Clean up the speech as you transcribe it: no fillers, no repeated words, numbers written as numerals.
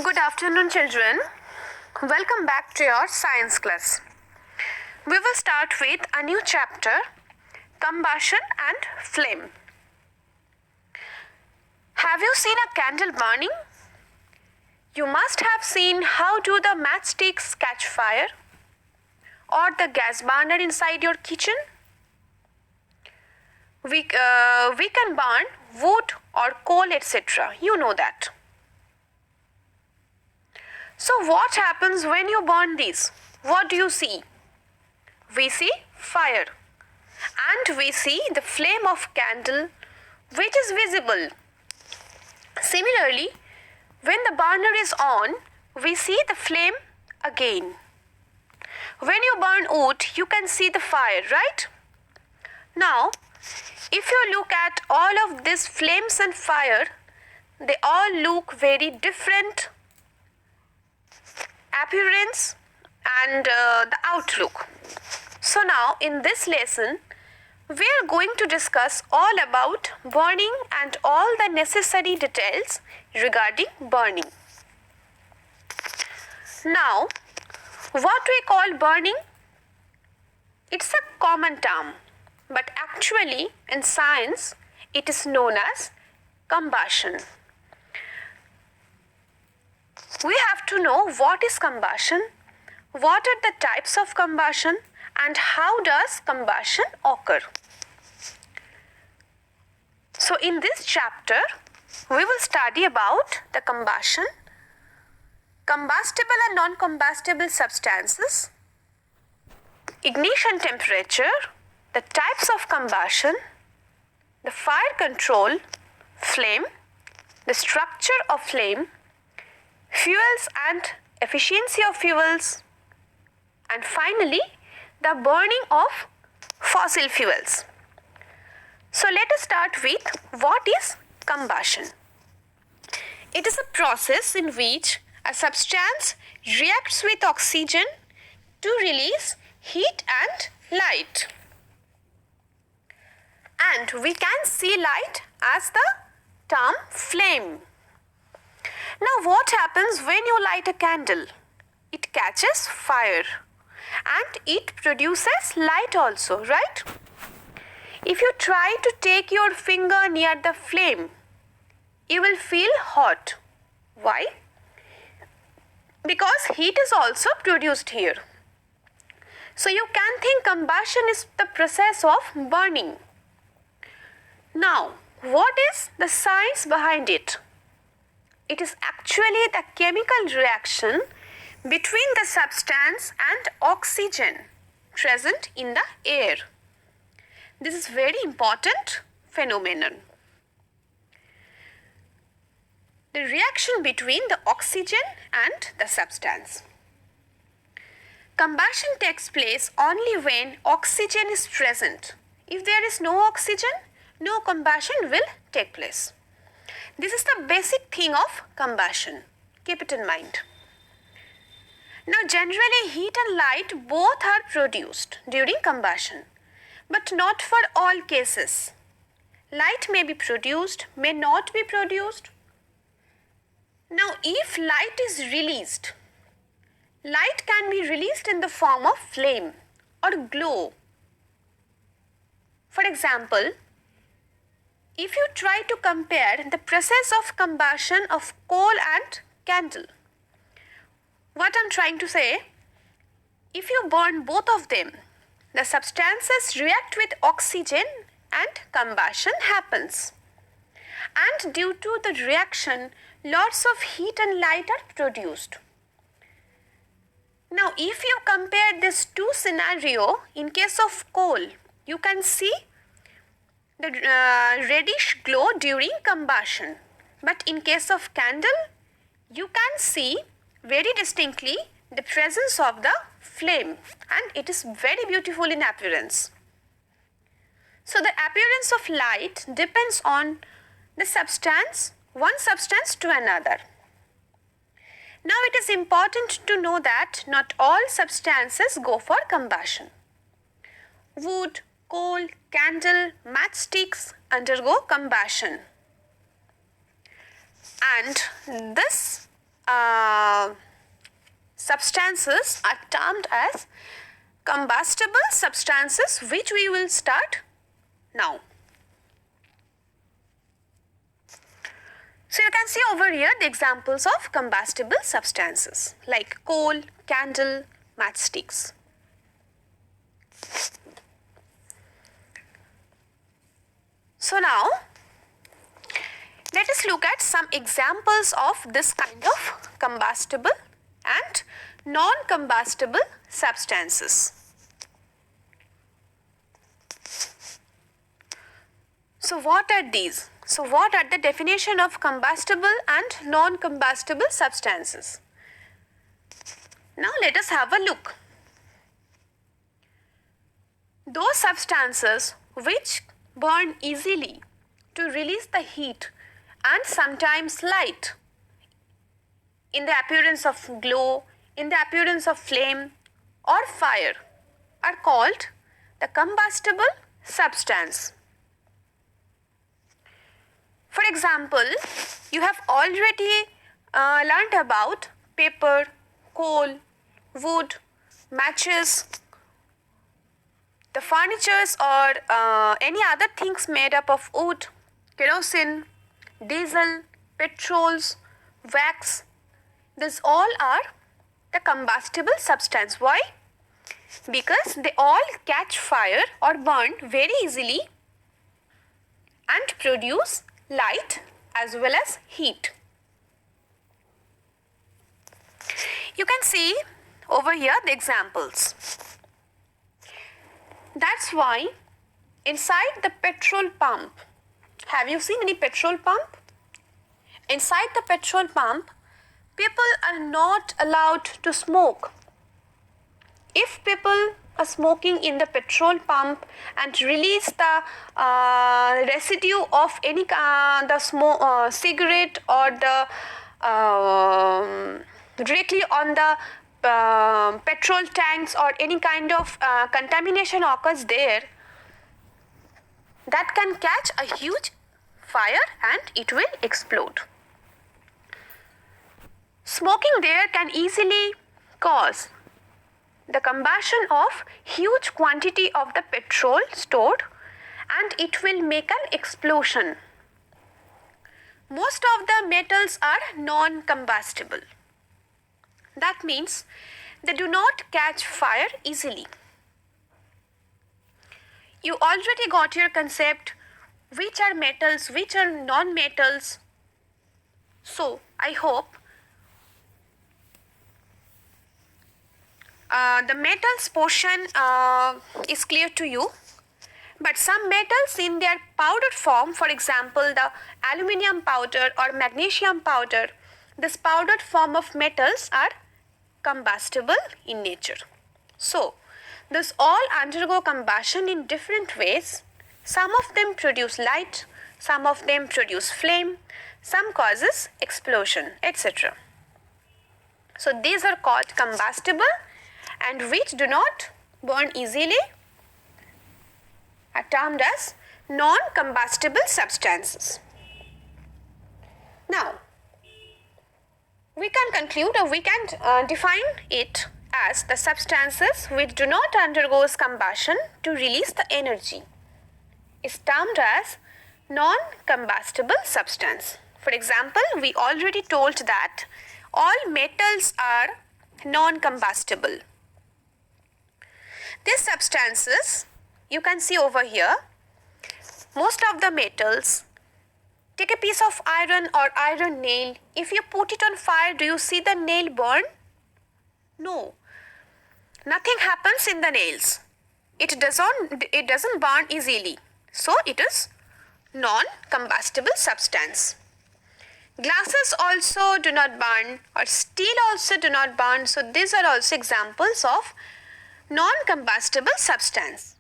Good afternoon, children. Welcome back to your science class. We will start with a new chapter, combustion and flame. Have you seen a candle burning? You must have seen how do the matchsticks catch fire or the gas burner inside your kitchen. We can burn wood or coal, etc. You know that. So what happens when you burn these? What do you see? We see fire and we see the flame of candle which is visible. Similarly, when the burner is on, we see the flame again. When you burn wood, you can see the fire, right? Now, if you look at all of these flames and fire, they all look very different appearance and the outlook. So now in this lesson we are going to discuss all about burning and all the necessary details regarding burning. Now what we call burning, it's a common term, but actually in science it is known as combustion. We have to know what is combustion, what are the types of combustion, and how does combustion occur. So in this chapter, we will study about the combustion, combustible and non-combustible substances, ignition temperature, the types of combustion, the fire control, flame, the structure of flame, fuels and efficiency of fuels, and finally the burning of fossil fuels. So let us start with what is combustion. It is a process in which a substance reacts with oxygen to release heat and light. And we can see light as the term flame. Now what happens when you light a candle? It catches fire and it produces light also, right? If you try to take your finger near the flame, you will feel hot. Why? Because heat is also produced here. So you can think combustion is the process of burning. Now, what is the science behind it? It is actually the chemical reaction between the substance and oxygen present in the air. This is very important phenomenon. The reaction between the oxygen and the substance. Combustion takes place only when oxygen is present. If there is no oxygen, no combustion will take place. This is the basic thing of combustion. Keep it in mind. Now generally heat and light both are produced during combustion, but not for all cases. Light may be produced, may not be produced. Now if light is released, light can be released in the form of flame or glow. For example, if you try to compare the process of combustion of coal and candle, what I'm trying to say, if you burn both of them, the substances react with oxygen and combustion happens. And due to the reaction, lots of heat and light are produced. Now, if you compare these two scenarios, in case of coal, you can see the reddish glow during combustion. But in case of candle, you can see very distinctly the presence of the flame and it is very beautiful in appearance. So the appearance of light depends on the substance, one substance to another. Now it is important to know that not all substances go for combustion. Wood, coal, candle, matchsticks undergo combustion. And this substances are termed as combustible substances, which we will start now. So you can see over here the examples of combustible substances like coal, candle, matchsticks. So now let us look at some examples of this kind of combustible and non-combustible substances. So what are these? So what are the definition of combustible and non-combustible substances? Now let us have a look. Those substances which burn easily to release the heat and sometimes light in the appearance of glow, in the appearance of flame or fire are called the combustible substance. For example, you have already learnt about paper, coal, wood, matches, the furnitures or any other things made up of wood, kerosene, diesel, petrols, wax. These all are the combustible substance. Why? Because they all catch fire or burn very easily and produce light as well as heat. You can see over here the examples. That's why inside the petrol pump, have you seen any petrol pump? Inside the petrol pump, people are not allowed to smoke. If people are smoking in the petrol pump and release the residue of any cigarette or the directly on the petrol tanks or any kind of contamination occurs there, that can catch a huge fire and it will explode. Smoking there can easily cause the combustion of huge quantity of the petrol stored and it will make an explosion. Most of the metals are non-combustible. That means they do not catch fire easily. You already got your concept which are metals, which are non-metals. So I hope the metals portion is clear to you. But some metals in their powdered form, for example the aluminium powder or magnesium powder, this powdered form of metals are combustible in nature. So these all undergo combustion in different ways. Some of them produce light, some of them produce flame, some causes explosion, etc. So these are called combustible and which do not burn easily are termed as non-combustible substances. Now, we can conclude or we can define it as the substances which do not undergo combustion to release the energy is termed as non-combustible substance. For example, we already told that all metals are non-combustible. These substances you can see over here, most of the metals, take a piece of iron or iron nail, if you put it on fire, do you see the nail burn? No, nothing happens in the nails. It doesn't burn easily. So it is non-combustible substance. Glasses also do not burn or steel also do not burn. So these are also examples of non-combustible substance.